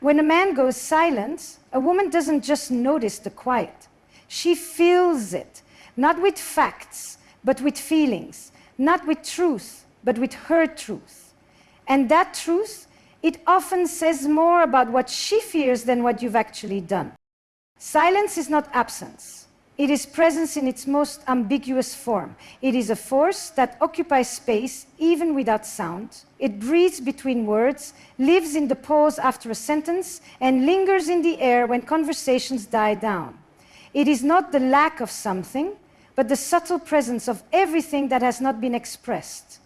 When a man goes silent, a woman doesn't just notice the quiet. She feels it, not with facts, but with feelings, not with truth, but with her truth. And that truth, it often says more about what she fears than what you've actually done. Silence is not absence. It is presence in its most ambiguous form. It is a force that occupies space even without sound. It breathes between words, lives in the pause after a sentence, and lingers in the air when conversations die down. It is not the lack of something, but the subtle presence of everything that has not been expressed.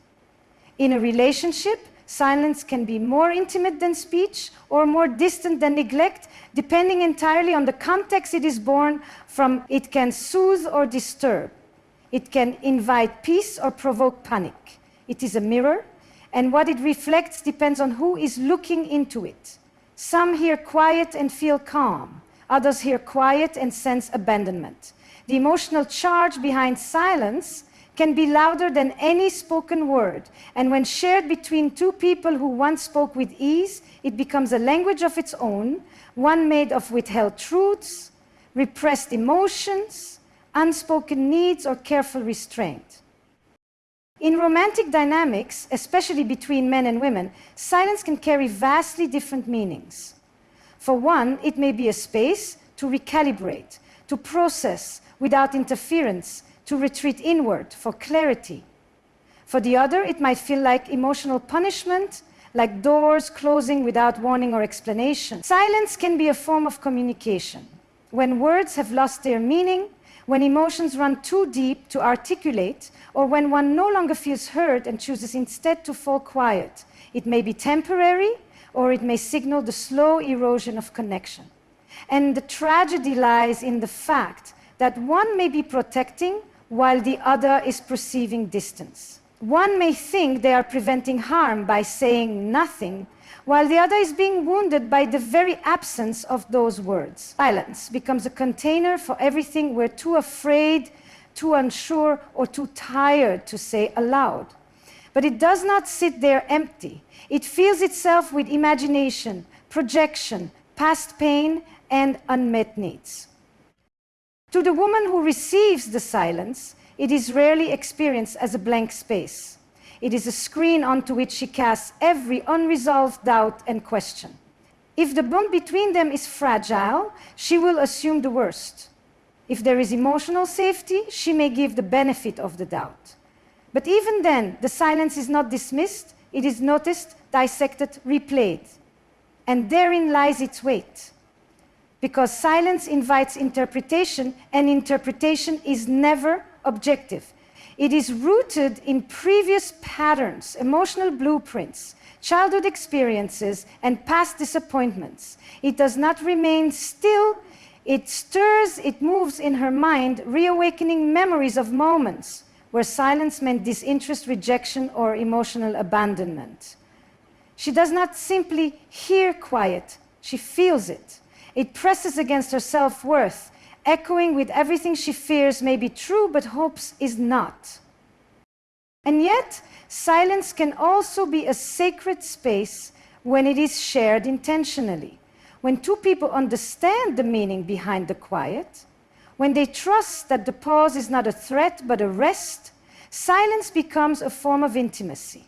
In a relationship, silence can be more intimate than speech or more distant than neglect, depending entirely on the context it is born from. It can soothe or disturb. It can invite peace or provoke panic. It is a mirror, and what it reflects depends on who is looking into it. Some hear quiet and feel calm. Others hear quiet and sense abandonment. The emotional charge behind silence can be louder than any spoken word, and when shared between two people who once spoke with ease, it becomes a language of its own, one made of withheld truths, repressed emotions, unspoken needs, or careful restraint. In romantic dynamics, especially between men and women, silence can carry vastly different meanings. For one, it may be a space to recalibrate, to process without interference, to retreat inward for clarity. For the other, it might feel like emotional punishment, like doors closing without warning or explanation. Silence can be a form of communication. When words have lost their meaning, when emotions run too deep to articulate, or when one no longer feels heard and chooses instead to fall quiet, it may be temporary, or it may signal the slow erosion of connection. And the tragedy lies in the fact that one may be protecting while the other is perceiving distance. One may think they are preventing harm by saying nothing, while the other is being wounded by the very absence of those words. Silence becomes a container for everything we're too afraid, too unsure, or too tired to say aloud. But it does not sit there empty. It fills itself with imagination, projection, past pain, and unmet needs. To the woman who receives the silence, it is rarely experienced as a blank space. It is a screen onto which she casts every unresolved doubt and question. If the bond between them is fragile, she will assume the worst. If there is emotional safety, she may give the benefit of the doubt. But even then, the silence is not dismissed, it is noticed, dissected, replayed. And therein lies its weight. Because silence invites interpretation, and interpretation is never objective. It is rooted in previous patterns, emotional blueprints, childhood experiences, and past disappointments. It does not remain still. It stirs, it moves in her mind, reawakening memories of moments where silence meant disinterest, rejection, or emotional abandonment. She does not simply hear quiet, she feels it. It presses against her self-worth, echoing with everything she fears may be true but hopes is not. And yet, silence can also be a sacred space when it is shared intentionally. When two people understand the meaning behind the quiet, when they trust that the pause is not a threat but a rest, silence becomes a form of intimacy.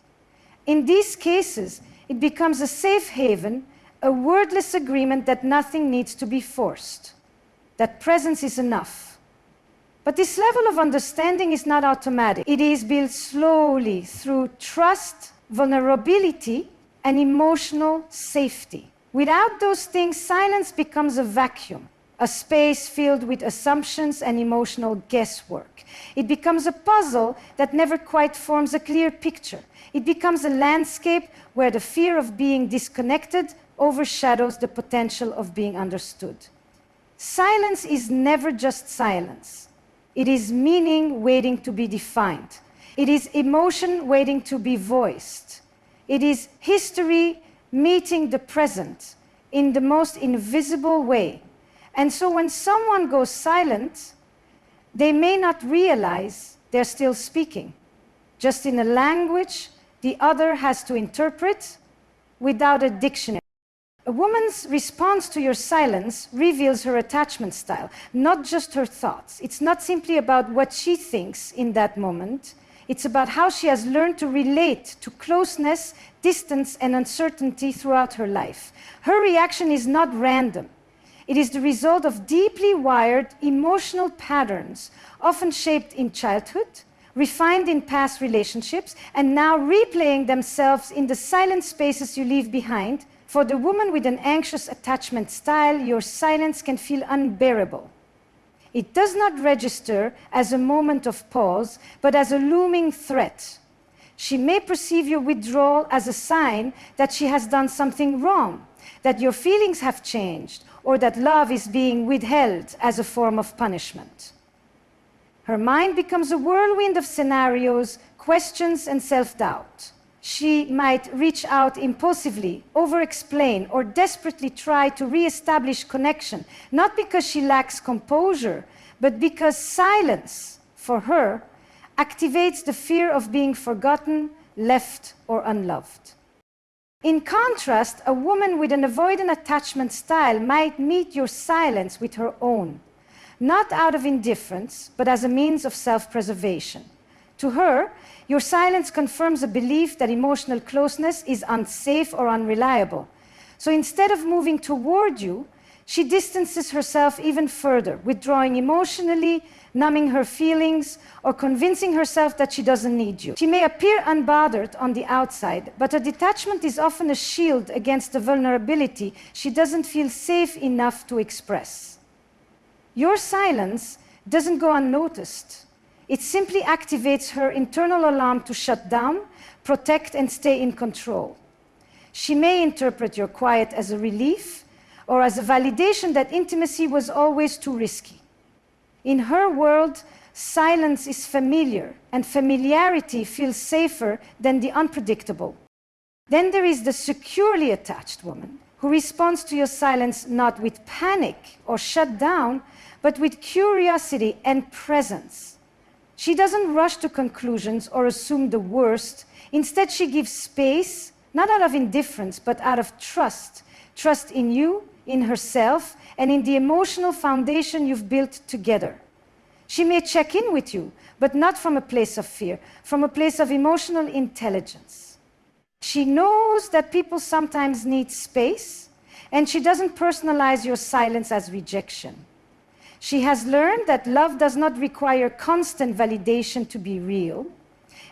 In these cases, it becomes a safe haven, a wordless agreement that nothing needs to be forced, that presence is enough. But this level of understanding is not automatic. It is built slowly through trust, vulnerability, and emotional safety. Without those things, silence becomes a vacuum, a space filled with assumptions and emotional guesswork. It becomes a puzzle that never quite forms a clear picture. It becomes a landscape where the fear of being disconnected overshadows the potential of being understood. Silence is never just silence. It is meaning waiting to be defined. It is emotion waiting to be voiced. It is history meeting the present in the most invisible way. And so when someone goes silent, they may not realize they're still speaking, just in a language the other has to interpret without a dictionary. A woman's response to your silence reveals her attachment style, not just her thoughts. It's not simply about what she thinks in that moment. It's about how she has learned to relate to closeness, distance, and uncertainty throughout her life. Her reaction is not random. It is the result of deeply wired emotional patterns, often shaped in childhood, refined in past relationships, and now replaying themselves in the silent spaces you leave behind. For the woman with an anxious attachment style, your silence can feel unbearable. It does not register as a moment of pause, but as a looming threat. She may perceive your withdrawal as a sign that she has done something wrong, that your feelings have changed, or that love is being withheld as a form of punishment. Her mind becomes a whirlwind of scenarios, questions, and self-doubt. She might reach out impulsively, over-explain, or desperately try to re-establish connection, not because she lacks composure, but because silence, for her, activates the fear of being forgotten, left, or unloved. In contrast, a woman with an avoidant attachment style might meet your silence with her own, not out of indifference, but as a means of self-preservation. To her, your silence confirms a belief that emotional closeness is unsafe or unreliable. So instead of moving toward you, she distances herself even further, withdrawing emotionally, numbing her feelings, or convincing herself that she doesn't need you. She may appear unbothered on the outside, but her detachment is often a shield against the vulnerability she doesn't feel safe enough to express. Your silence doesn't go unnoticed. It simply activates her internal alarm to shut down, protect, and stay in control. She may interpret your quiet as a relief or as a validation that intimacy was always too risky. In her world, silence is familiar, and familiarity feels safer than the unpredictable. Then there is the securely attached woman, who responds to your silence not with panic or shut down, but with curiosity and presence. She doesn't rush to conclusions or assume the worst. Instead, she gives space, not out of indifference, but out of trust. Trust in you, in herself, and in the emotional foundation you've built together. She may check in with you, but not from a place of fear, from a place of emotional intelligence. She knows that people sometimes need space, and she doesn't personalize your silence as rejection. She has learned that love does not require constant validation to be real,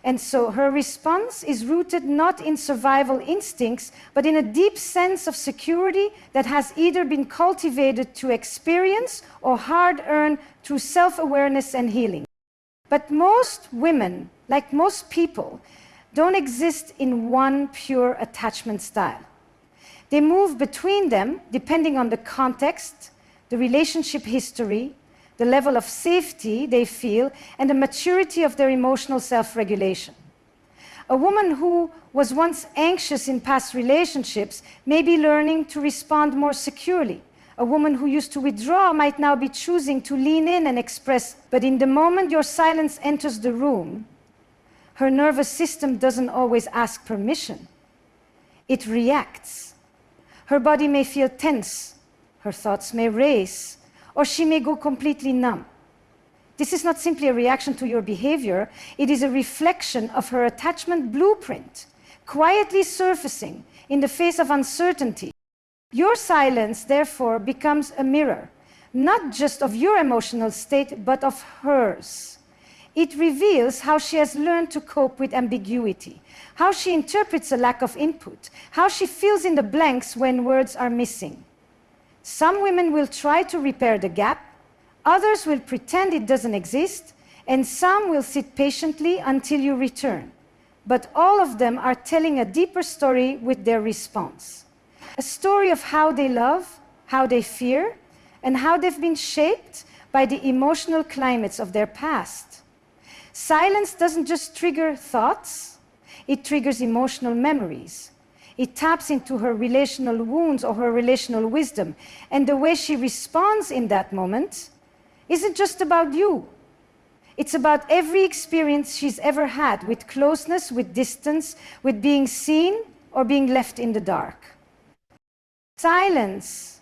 and so her response is rooted not in survival instincts, but in a deep sense of security that has either been cultivated through experience or hard-earned through self-awareness and healing. But most women, like most people, don't exist in one pure attachment style. They move between them depending on the context, the relationship history, the level of safety they feel, and the maturity of their emotional self-regulation. A woman who was once anxious in past relationships may be learning to respond more securely. A woman who used to withdraw might now be choosing to lean in and express, but in the moment your silence enters the room, her nervous system doesn't always ask permission. It reacts. Her body may feel tense, her thoughts may race, or she may go completely numb. This is not simply a reaction to your behavior, it is a reflection of her attachment blueprint, quietly surfacing in the face of uncertainty. Your silence, therefore, becomes a mirror, not just of your emotional state, but of hers. It reveals how she has learned to cope with ambiguity, how she interprets a lack of input, how she fills in the blanks when words are missing. Some women will try to repair the gap, others will pretend it doesn't exist, and some will sit patiently until you return. But all of them are telling a deeper story with their response. A story of how they love, how they fear, and how they've been shaped by the emotional climates of their past. Silence doesn't just trigger thoughts, it triggers emotional memories. It taps into her relational wounds or her relational wisdom. And the way she responds in that moment isn't just about you. It's about every experience she's ever had with closeness, with distance, with being seen or being left in the dark. Silence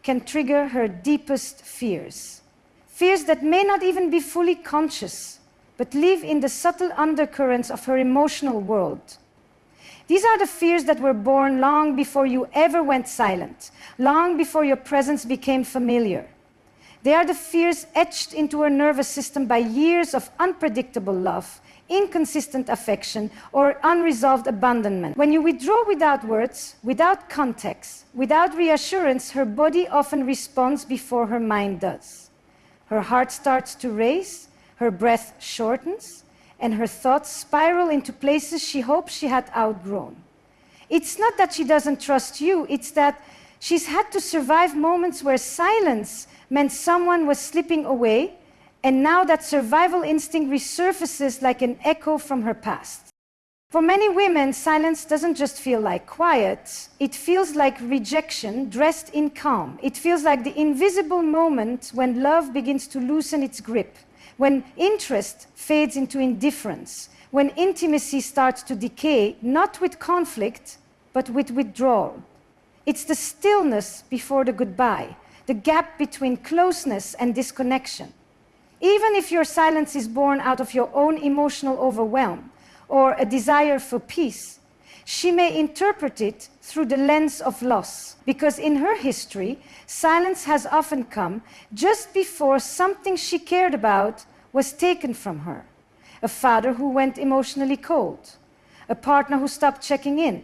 can trigger her deepest fears. Fears that may not even be fully conscious, but live in the subtle undercurrents of her emotional world. These are the fears that were born long before you ever went silent, long before your presence became familiar. They are the fears etched into her nervous system by years of unpredictable love, inconsistent affection, or unresolved abandonment. When you withdraw without words, without context, without reassurance, her body often responds before her mind does. Her heart starts to race, her breath shortens, and her thoughts spiral into places she hopes she had outgrown. It's not that she doesn't trust you, it's that she's had to survive moments where silence meant someone was slipping away, and now that survival instinct resurfaces like an echo from her past. For many women, silence doesn't just feel like quiet, it feels like rejection dressed in calm. It feels like the invisible moment when love begins to loosen its grip, when interest fades into indifference, when intimacy starts to decay, not with conflict, but with withdrawal. It's the stillness before the goodbye, the gap between closeness and disconnection. Even if your silence is born out of your own emotional overwhelm or a desire for peace, she may interpret it through the lens of loss, because in her history, silence has often come just before something she cared about was taken from her. A father who went emotionally cold, a partner who stopped checking in,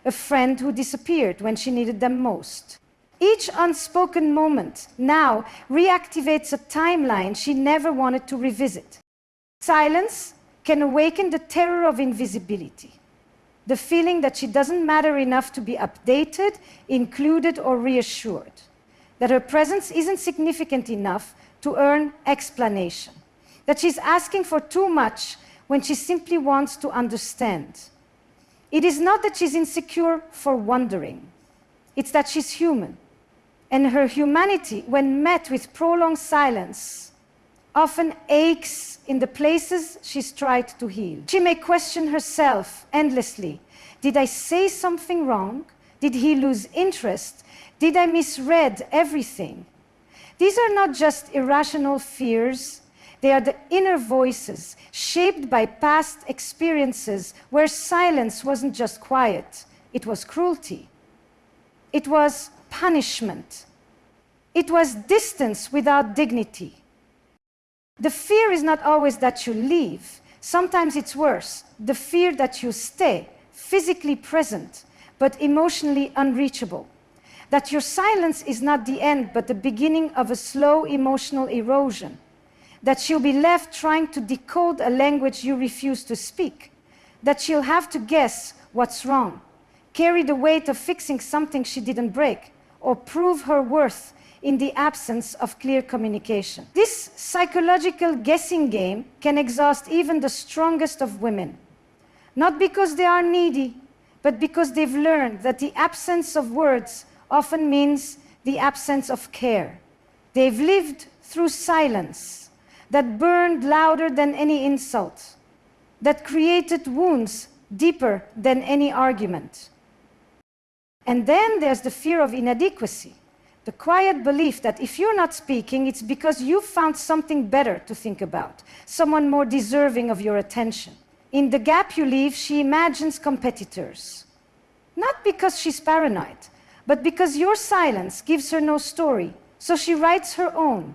a friend who disappeared when she needed them most. Each unspoken moment now reactivates a timeline she never wanted to revisit. Silence can awaken the terror of invisibility, the feeling that she doesn't matter enough to be updated, included, or reassured, that her presence isn't significant enough to earn explanation, that she's asking for too much when she simply wants to understand. It is not that she's insecure for wondering, it's that she's human. And her humanity, when met with prolonged silence, often aches in the places she's tried to heal. She may question herself endlessly. Did I say something wrong? Did he lose interest? Did I misread everything? These are not just irrational fears. They are the inner voices shaped by past experiences where silence wasn't just quiet. It was cruelty. It was punishment. It was distance without dignity. The fear is not always that you leave. Sometimes it's worse. The fear that you stay, physically present, but emotionally unreachable. That your silence is not the end, but the beginning of a slow emotional erosion. That you'll be left trying to decode a language you refuse to speak. That she'll have to guess what's wrong, carry the weight of fixing something she didn't break, or prove her worth in the absence of clear communication. This psychological guessing game can exhaust even the strongest of women. Not because they are needy, but because they've learned that the absence of words often means the absence of care. They've lived through silence that burned louder than any insult, that created wounds deeper than any argument. And then there's the fear of inadequacy, the quiet belief that if you're not speaking, it's because you've found something better to think about, someone more deserving of your attention. In the gap you leave, she imagines competitors. Not because she's paranoid, but because your silence gives her no story, so she writes her own.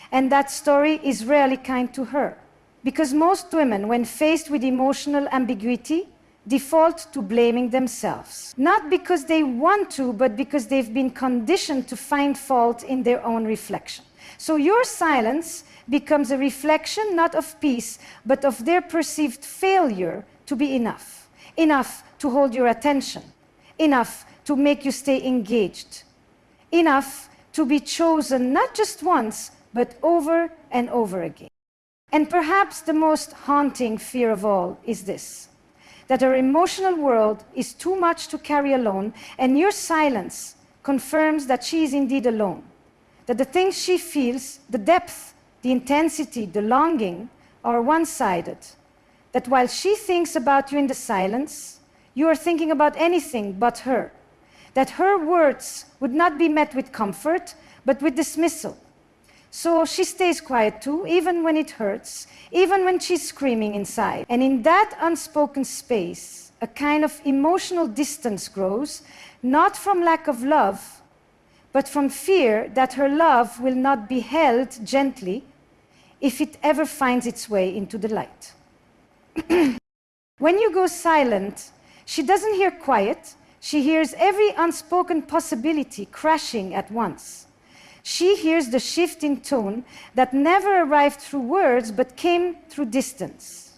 And that story is rarely kind to her, because most women, when faced with emotional ambiguity, default to blaming themselves. Not because they want to, but because they've been conditioned to find fault in their own reflection. So your silence becomes a reflection not of peace, but of their perceived failure to be enough. Enough to hold your attention. Enough to make you stay engaged. Enough to be chosen not just once, but over and over again. And perhaps the most haunting fear of all is this: that her emotional world is too much to carry alone, and your silence confirms that she is indeed alone. That the things she feels, the depth, the intensity, the longing, are one-sided. That while she thinks about you in the silence, you are thinking about anything but her. that her words would not be met with comfort, but with dismissal. So she stays quiet too, even when it hurts, even when she's screaming inside. And in that unspoken space, a kind of emotional distance grows, not from lack of love, but from fear that her love will not be held gently if it ever finds its way into the light. When you go silent, she doesn't hear quiet, she hears every unspoken possibility crashing at once. She hears the shift in tone that never arrived through words but came through distance.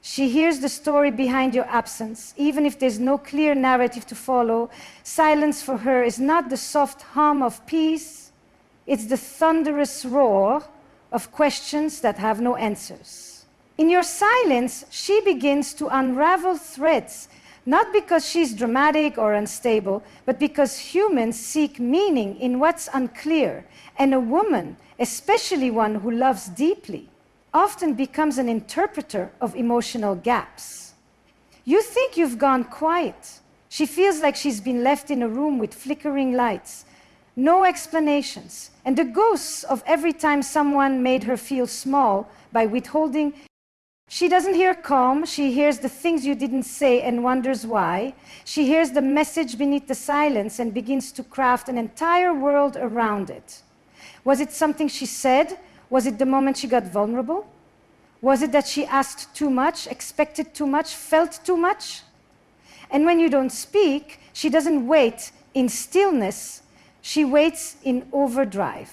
She hears the story behind your absence, even if there's no clear narrative to follow. Silence for her is not the soft hum of peace, it's the thunderous roar of questions that have no answers. In your silence, she begins to unravel threads, not because she's dramatic or unstable, but because humans seek meaning in what's unclear, and a woman, especially one who loves deeply, often becomes an interpreter of emotional gaps. You think you've gone quiet. She feels like she's been left in a room with flickering lights, no explanations, and the ghosts of every time someone made her feel small by withholding. She doesn't hear calm, she hears the things you didn't say and wonders why. She hears the message beneath the silence and begins to craft an entire world around it. Was it something she said? Was it the moment she got vulnerable? Was it that she asked too much, expected too much, felt too much? And when you don't speak, she doesn't wait in stillness, she waits in overdrive.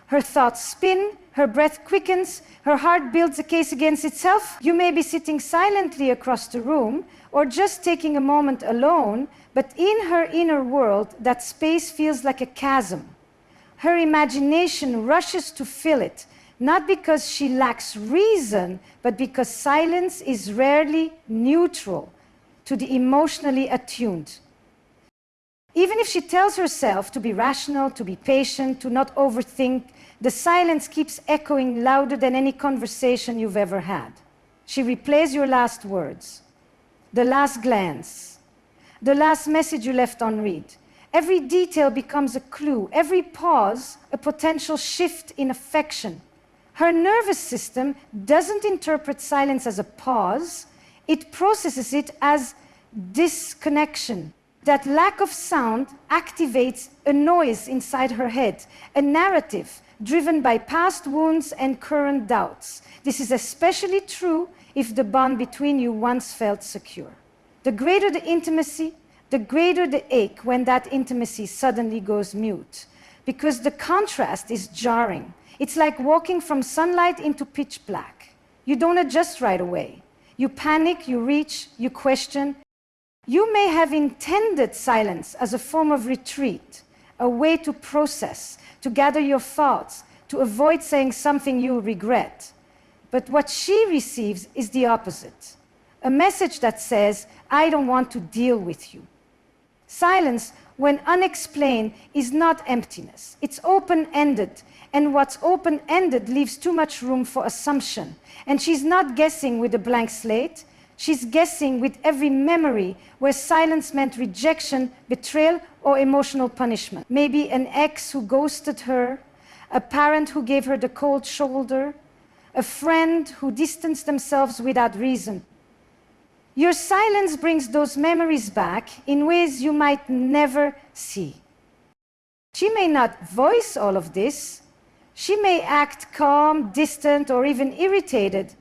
Her thoughts spin, her breath quickens, her heart builds a case against itself. You may be sitting silently across the room or just taking a moment alone, but in her inner world, that space feels like a chasm. Her imagination rushes to fill it, not because she lacks reason, but because silence is rarely neutral to the emotionally attuned. Even if she tells herself to be rational, to be patient, to not overthink, the silence keeps echoing louder than any conversation you've ever had. She replays your last words, the last glance, the last message you left unread. Every detail becomes a clue, every pause a potential shift in affection. Her nervous system doesn't interpret silence as a pause, it processes it as disconnection. That lack of sound activates a noise inside her head, a narrative driven by past wounds and current doubts. This is especially true if the bond between you once felt secure. The greater the intimacy, the greater the ache when that intimacy suddenly goes mute, because the contrast is jarring. It's like walking from sunlight into pitch black. You don't adjust right away. You panic, you reach, you question. You may have intended silence as a form of retreat, a way to process, to gather your thoughts, to avoid saying something you regret. But what she receives is the opposite, a message that says, I don't want to deal with you. Silence, when unexplained, is not emptiness. It's open-ended, and what's open-ended leaves too much room for assumption. And she's not guessing with a blank slate. She's guessing with every memory where silence meant rejection, betrayal, or emotional punishment. Maybe an ex who ghosted her, a parent who gave her the cold shoulder, a friend who distanced themselves without reason. Your silence brings those memories back in ways you might never see. She may not voice all of this. She may act calm, distant, or even irritated.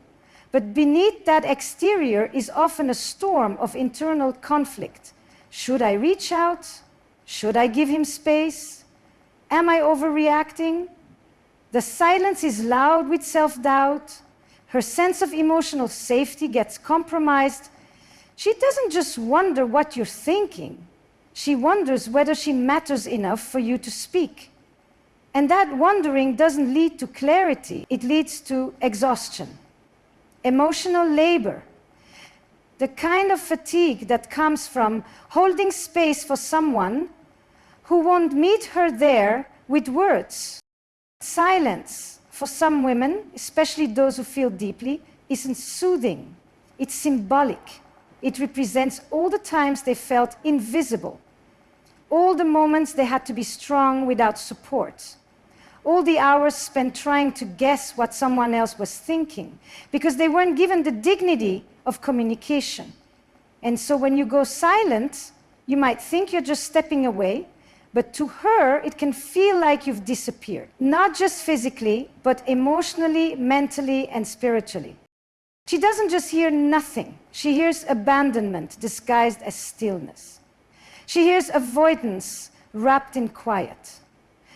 But beneath that exterior is often a storm of internal conflict. Should I reach out? Should I give him space? Am I overreacting? The silence is loud with self-doubt. Her sense of emotional safety gets compromised. She doesn't just wonder what you're thinking. She wonders whether she matters enough for you to speak. And that wondering doesn't lead to clarity. It leads to exhaustion. Emotional labor, the kind of fatigue that comes from holding space for someone who won't meet her there with words. Silence, for some women, especially those who feel deeply, isn't soothing. It's symbolic. It represents all the times they felt invisible. all the moments they had to be strong without support, all the hours spent trying to guess what someone else was thinking, because they weren't given the dignity of communication. And so when you go silent, you might think you're just stepping away, but to her, it can feel like you've disappeared, not just physically, but emotionally, mentally, and spiritually. She doesn't just hear nothing. She hears abandonment disguised as stillness. She hears avoidance wrapped in quiet.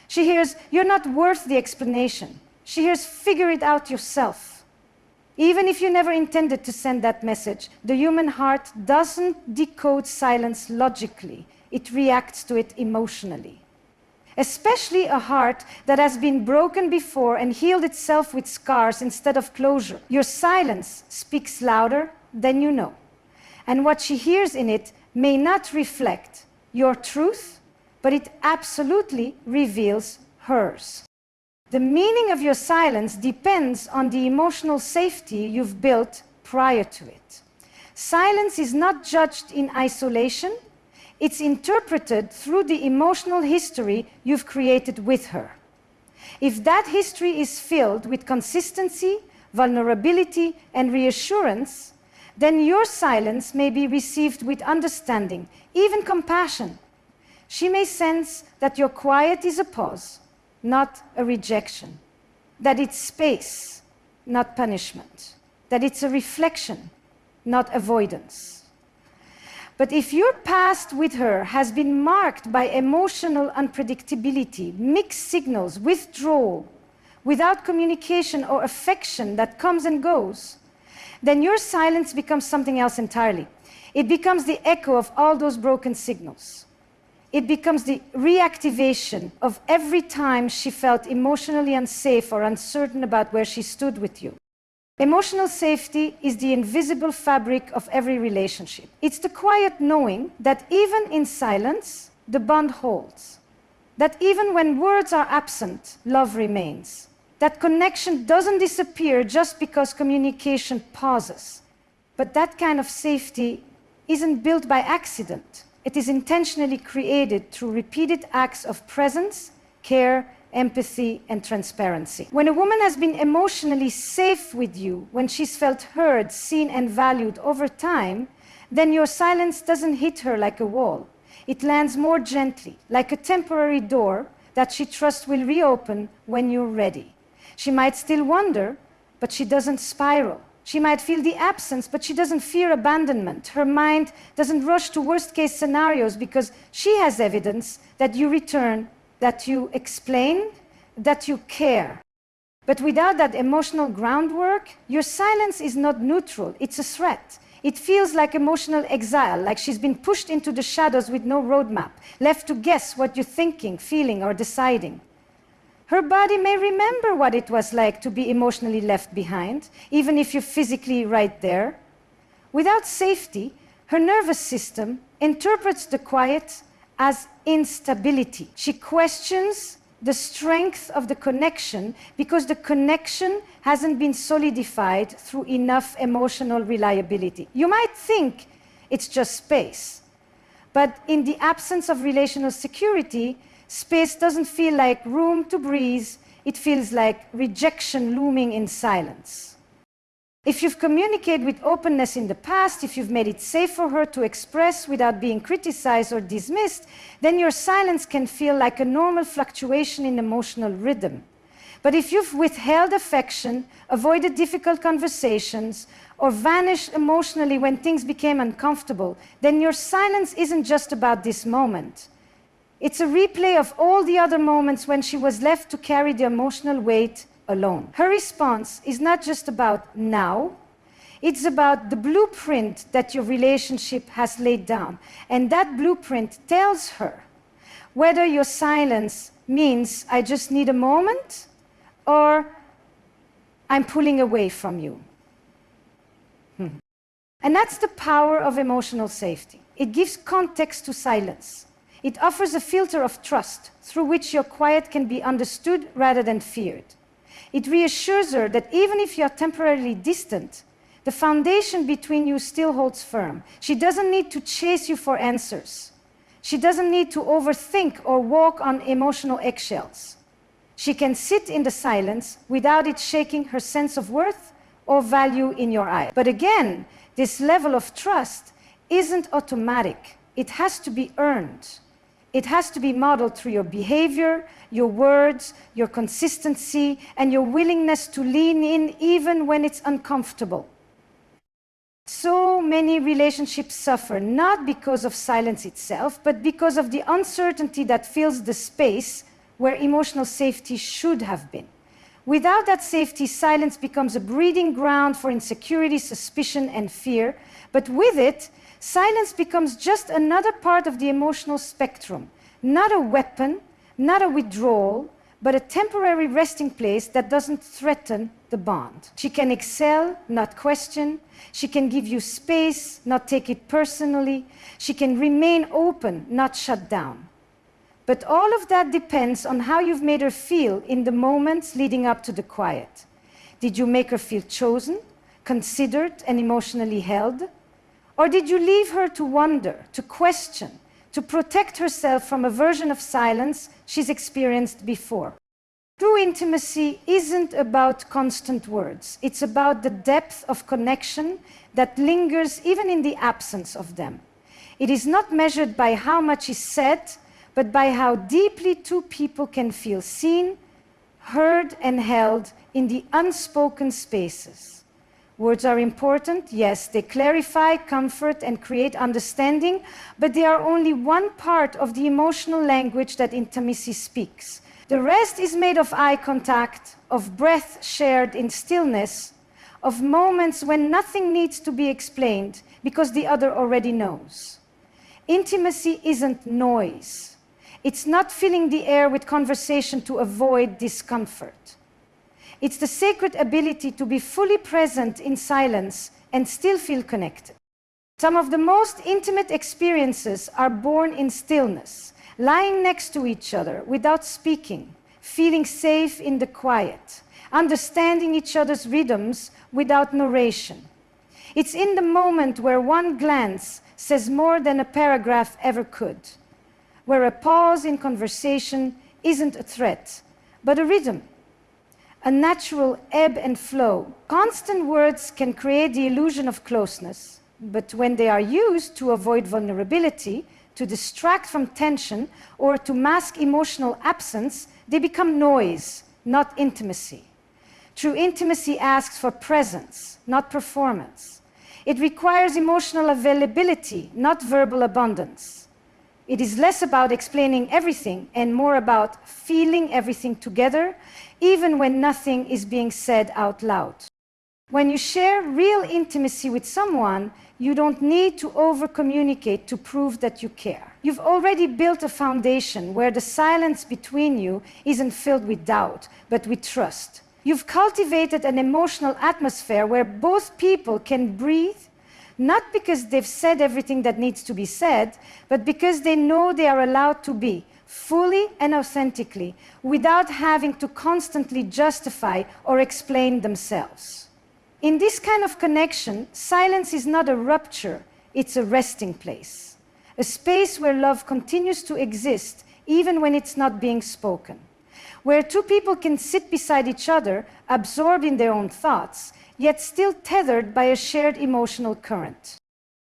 She hears, you're not worth the explanation. She hears, figure it out yourself. Even if you never intended to send that message, the human heart doesn't decode silence logically. It reacts to it emotionally. Especially a heart that has been broken before and healed itself with scars instead of closure. Your silence speaks louder than you know. And what she hears in it may not reflect your truth, but it absolutely reveals hers. The meaning of your silence depends on the emotional safety you've built prior to it. Silence is not judged in isolation. It's interpreted through the emotional history you've created with her. If that history is filled with consistency, vulnerability, and reassurance, then your silence may be received with understanding, even compassion. She may sense that your quiet is a pause, not a rejection, that it's space, not punishment, that it's a reflection, not avoidance. But if your past with her has been marked by emotional unpredictability, mixed signals, withdrawal, without communication or affection that comes and goes, then your silence becomes something else entirely. It becomes the echo of all those broken signals. It becomes the reactivation of every time she felt emotionally unsafe or uncertain about where she stood with you. Emotional safety is the invisible fabric of every relationship. It's the quiet knowing that even in silence, the bond holds. That even when words are absent, love remains. That connection doesn't disappear just because communication pauses. But that kind of safety isn't built by accident. It is intentionally created through repeated acts of presence, care, empathy, and transparency. When a woman has been emotionally safe with you, when she's felt heard, seen, and valued over time, then your silence doesn't hit her like a wall. It lands more gently, like a temporary door that she trusts will reopen when you're ready. She might still wonder, but she doesn't spiral. She might feel the absence, but she doesn't fear abandonment. Her mind doesn't rush to worst-case scenarios because she has evidence that you return, that you explain, that you care. But without that emotional groundwork, your silence is not neutral, it's a threat. It feels like emotional exile, like she's been pushed into the shadows with no roadmap, left to guess what you're thinking, feeling, or deciding. Her body may remember what it was like to be emotionally left behind, even if you're physically right there. Without safety, her nervous system interprets the quiet as instability. She questions the strength of the connection because the connection hasn't been solidified through enough emotional reliability. You might think it's just space, but in the absence of relational security, space doesn't feel like room to breathe, it feels like rejection looming in silence. If you've communicated with openness in the past, if you've made it safe for her to express without being criticized or dismissed, then your silence can feel like a normal fluctuation in emotional rhythm. But if you've withheld affection, avoided difficult conversations, or vanished emotionally when things became uncomfortable, then your silence isn't just about this moment. It's a replay of all the other moments when she was left to carry the emotional weight alone. Her response is not just about now, it's about the blueprint that your relationship has laid down. And that blueprint tells her whether your silence means I just need a moment or I'm pulling away from you. And that's the power of emotional safety. It gives context to silence. It offers a filter of trust through which your quiet can be understood rather than feared. It reassures her that even if you are temporarily distant, the foundation between you still holds firm. She doesn't need to chase you for answers. She doesn't need to overthink or walk on emotional eggshells. She can sit in the silence without it shaking her sense of worth or value in your eyes. But again, this level of trust isn't automatic. It has to be earned. It has to be modeled through your behavior, your words, your consistency, and your willingness to lean in even when it's uncomfortable. So many relationships suffer, not because of silence itself, but because of the uncertainty that fills the space where emotional safety should have been. Without that safety, silence becomes a breeding ground for insecurity, suspicion, and fear. But with it, silence becomes just another part of the emotional spectrum, not a weapon, not a withdrawal, but a temporary resting place that doesn't threaten the bond. She can excel, not question. She can give you space, not take it personally. She can remain open, not shut down. But all of that depends on how you've made her feel in the moments leading up to the quiet. Did you make her feel chosen, considered, and emotionally held? Or did you leave her to wonder, to question, to protect herself from a version of silence she's experienced before? True intimacy isn't about constant words. It's about the depth of connection that lingers even in the absence of them. It is not measured by how much is said, but by how deeply two people can feel seen, heard, and held in the unspoken spaces. Words are important, yes, they clarify, comfort, and create understanding, but they are only one part of the emotional language that intimacy speaks. The rest is made of eye contact, of breath shared in stillness, of moments when nothing needs to be explained because the other already knows. Intimacy isn't noise. It's not filling the air with conversation to avoid discomfort. It's the sacred ability to be fully present in silence and still feel connected. Some of the most intimate experiences are born in stillness, lying next to each other without speaking, feeling safe in the quiet, understanding each other's rhythms without narration. It's in the moment where one glance says more than a paragraph ever could, where a pause in conversation isn't a threat, but a rhythm, a natural ebb and flow. Constant words can create the illusion of closeness, but when they are used to avoid vulnerability, to distract from tension, or to mask emotional absence, they become noise, not intimacy. True intimacy asks for presence, not performance. It requires emotional availability, not verbal abundance. It is less about explaining everything and more about feeling everything together, even when nothing is being said out loud. When you share real intimacy with someone, you don't need to over-communicate to prove that you care. You've already built a foundation where the silence between you isn't filled with doubt, but with trust. You've cultivated an emotional atmosphere where both people can breathe, not because they've said everything that needs to be said, but because they know they are allowed to be, fully and authentically, without having to constantly justify or explain themselves. In this kind of connection, silence is not a rupture, it's a resting place. A space where love continues to exist, even when it's not being spoken. Where two people can sit beside each other, absorbed in their own thoughts, yet still tethered by a shared emotional current.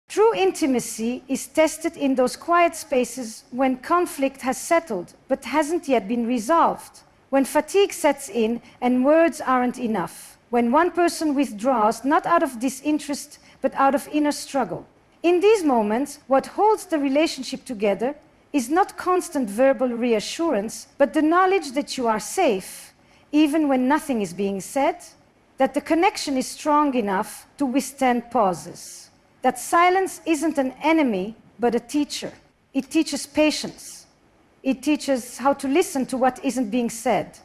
True intimacy is tested in those quiet spaces when conflict has settled but hasn't yet been resolved, when fatigue sets in and words aren't enough, when one person withdraws not out of disinterest but out of inner struggle. In these moments, what holds the relationship together is not constant verbal reassurance, but the knowledge that you are safe, even when nothing is being said, that the connection is strong enough to withstand pauses, that silence isn't an enemy, but a teacher. It teaches patience. It teaches how to listen to what isn't being said.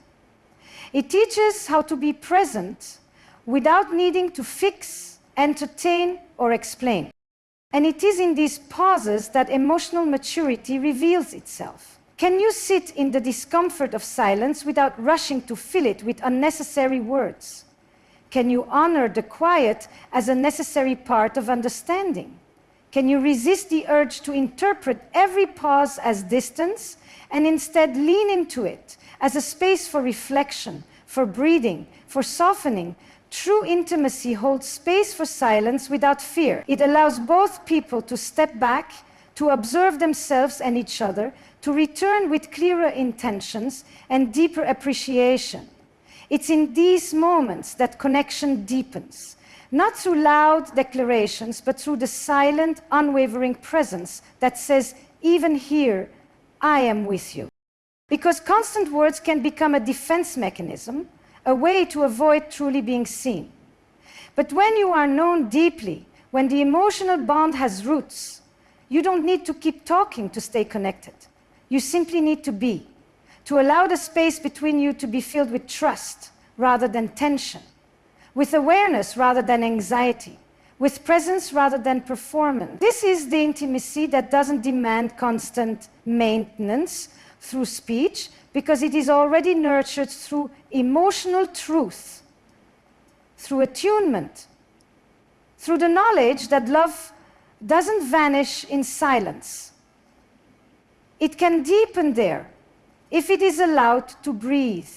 It teaches how to be present without needing to fix, entertain, or explain. And it is in these pauses that emotional maturity reveals itself. Can you sit in the discomfort of silence without rushing to fill it with unnecessary words? Can you honor the quiet as a necessary part of understanding? Can you resist the urge to interpret every pause as distance and instead lean into it as a space for reflection, for breathing, for softening? True intimacy holds space for silence without fear. It allows both people to step back, to observe themselves and each other, to return with clearer intentions and deeper appreciation. It's in these moments that connection deepens, not through loud declarations, but through the silent, unwavering presence that says, even here, I am with you. Because constant words can become a defense mechanism, a way to avoid truly being seen. But when you are known deeply, when the emotional bond has roots, you don't need to keep talking to stay connected. You simply need to be, to allow the space between you to be filled with trust rather than tension, with awareness rather than anxiety, with presence rather than performance. This is the intimacy that doesn't demand constant maintenance through speech, because it is already nurtured through emotional truth, through attunement, through the knowledge that love doesn't vanish in silence. It can deepen there if it is allowed to breathe.